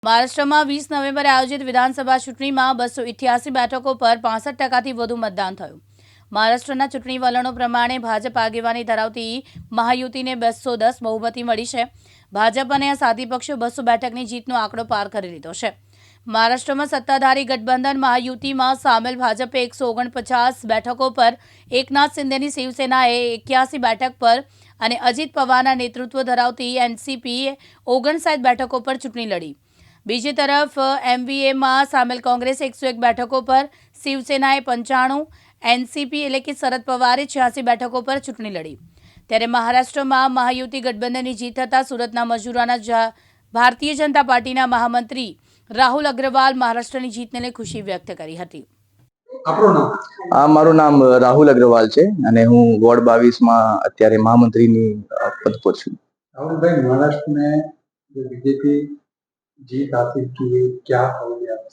મહારાષ્ટ્રમાં 20 નવેમ્બરે આયોજિત વિધાનસભા ચૂંટણીમાં 288 બેઠકો પર 65% વધુ મતદાન થયું. મહારાષ્ટ્રના ચૂંટણી વલણો પ્રમાણે ભાજપ આગેવાની ધરાવતી મહાયુતિને 210 બહુમતી મળી છે. ભાજપ અને સાથી પક્ષો 200 બેઠકની જીતનો આંકડો પાર કરી લીધો છે. મહારાષ્ટ્રમાં સત્તાધારી ગઠબંધન મહાયુતિમાં સામેલ ભાજપે 149 બેઠકો પર, એકનાથ શિંદેની શિવસેનાએ 81 બેઠક પર અને અજીત પવારના નેતૃત્વ ધરાવતી એનસીપીએ 59 બેઠકો પર ચૂંટણી લડી. બીજી તરફ એમવીએમાં સામેલ કોંગ્રેસે 101 બેઠકો પર, શિવસેનાએ 95, એનસીપી એટલે કે શરદ પવારે 86 બેઠકો પર ચૂંટણી લડી. ત્યારે મહારાષ્ટ્રમાં મહાયુતિ ગઠબંધનની જીત થતાં સુરતના મજૂરોના ભારતીય જનતા પાર્ટીના મહામંત્રી રાહુલ અગ્રવાલ મહારાષ્ટ્રની જીતને લઈ ખુશી વ્યક્ત કરી હતી. મારું નામ રાહુલ અગ્રવાલ છે અને હું વોર્ડ 22માં અત્યારે મહામંત્રીની પદ પર છું. રાહુલભાઈ, महाराष्ट्र में जो बीजेपी जीत हासिल की क्या कहोगे आप?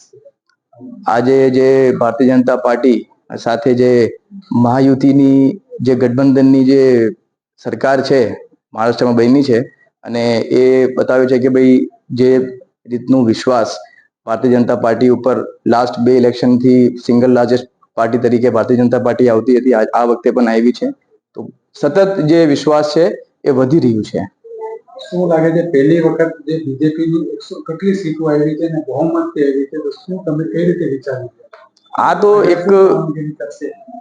આજે જે ભારતીય જનતા પાર્ટી સાથે જે મહાયુતિની જે ગઠબંધનની જે સરકાર છે મહારાષ્ટ્રમાં બની છે અને એ બતાવ્યું છે કે ભાઈ જે રીતનું વિશ્વાસ ભારતીય જનતા પાર્ટી ઉપર લાસ્ટ 2 ઇલેક્શનથી સિંગલ લાર્જેસ્ટ પાર્ટી તરીકે ભારતીય જનતા પાર્ટી આવતી હતી, આ વખતે પણ આવી છે. તો સતત જે વિશ્વાસ છે એ વધી રહ્યું છે. શું લાગે છે પહેલી વખત જે બીજેપીની 100 કેટલી સીટો આવી છે અને બહુમતી આવી છે, તો શું તમે કઈ રીતે વિચારી આ તો એક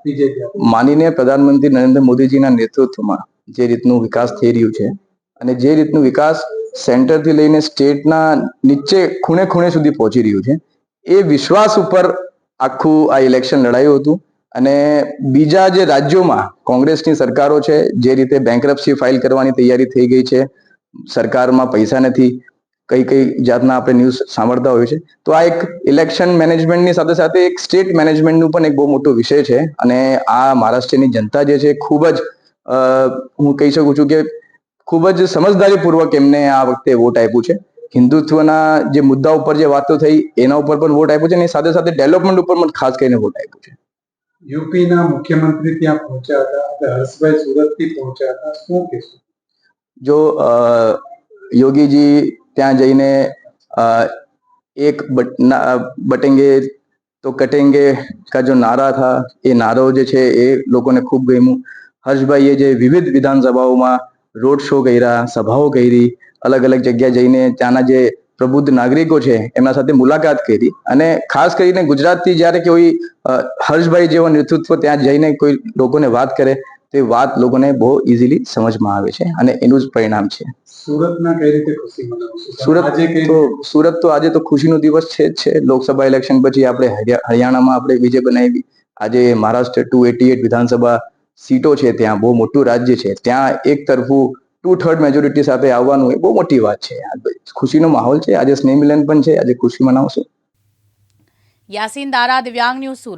બીજેપી માનનીય પ્રધાનમંત્રી નરેન્દ્ર મોદીજીના નેતૃત્વમાં જે રીતનું વિકાસ થઈ રહ્યું છે અને જે રીતનું વિકાસ સેન્ટરથી લઈને સ્ટેટના નીચે ખૂણે ખૂણે સુધી પહોંચી રહ્યું છે, એ વિશ્વાસ ઉપર આખું આ ઇલેક્શન લડાયું હતું. અને બીજા જે રાજ્યોમાં કોંગ્રેસની સરકારો છે જે રીતે બેન્કરપ્સી ફાઇલ કરવાની તૈયારી થઈ ગઈ છે, સરકારમાં પૈસા નથી, કઈ જાતના આપણે ન્યૂઝ સાંભળતા હોઈએ છે. તો આ એક ઇલેક્શન મેનેજમેન્ટની સાથે સાથે એક સ્ટેટ મેનેજમેન્ટનું પણ એક બહુ મોટો વિષય છે. અને આ મહારાષ્ટ્રની જનતા જે છે ખૂબ જ હું કહી શકું છું કે ખૂબ જ સમજદારીપૂર્વક એમને આ વખતે વોટ આપ્યું છે. હિન્દુત્વના જે મુદ્દા ઉપર જે વાતો થઈ એના ઉપર પણ વોટ આપ્યો છે અને સાથે સાથે ડેવલપમેન્ટ ઉપર પણ ખાસ કરીને વોટ આપ્યું છે. યુપીના મુખ્યમંત્રી ત્યાં પહોંચ્યા હતા, આપણે હર્ષભાઈ સુરતથી પહોંચ્યા હતા, શું કહેશું? જો યોગીજી ત્યાં જઈને એક બટેંગે તો કટેંગે કા જો નારા થા, એ નારો જે છે એ લોકોને ખૂબ ગમ્યું. હર્ષભાઈએ જે વિવિધ વિધાનસભાઓમાં રોડ શો કર્યા, સભાઓ કરી, અલગ અલગ જગ્યાએ જઈને ત્યાંના જે પ્રબુદ્ધ નાગરિકો છે એમના સાથે મુલાકાત કરી. અને ખાસ કરીને ગુજરાતથી જ્યારે કોઈ હર્ષભાઈ જેવો નેતૃત્વ ત્યાં જઈને કોઈ લોકોને વાત કરે તો એ વાત લોકોને બહુ ઇઝીલી સમજમાં આવે છે અને એનું જ પરિણામ છે. સુરતના કઈ રીતે ખુશી મનાવશો? સુરત તો આજે તો ખુશીનો દિવસ છે જ છે. લોકસભા ઇલેક્શન પછી આપણે હરિયાણામાં આપણે વિજય બનાવી. આજે મહારાષ્ટ્ર 288 વિધાનસભા સીટો છે, ત્યાં બહુ મોટું રાજ્ય છે, ત્યાં એક તરફું 2/3 મેજોરિટી સાથે આવવાનું એ બહુ મોટી વાત છે. ખુશીનો માહોલ છે. આજે સ્નેહ મિલન પણ છે, આજે ખુશી મનાવશું. યાસીન દારા, દિવ્યાંગ ન્યૂઝ, સુરત.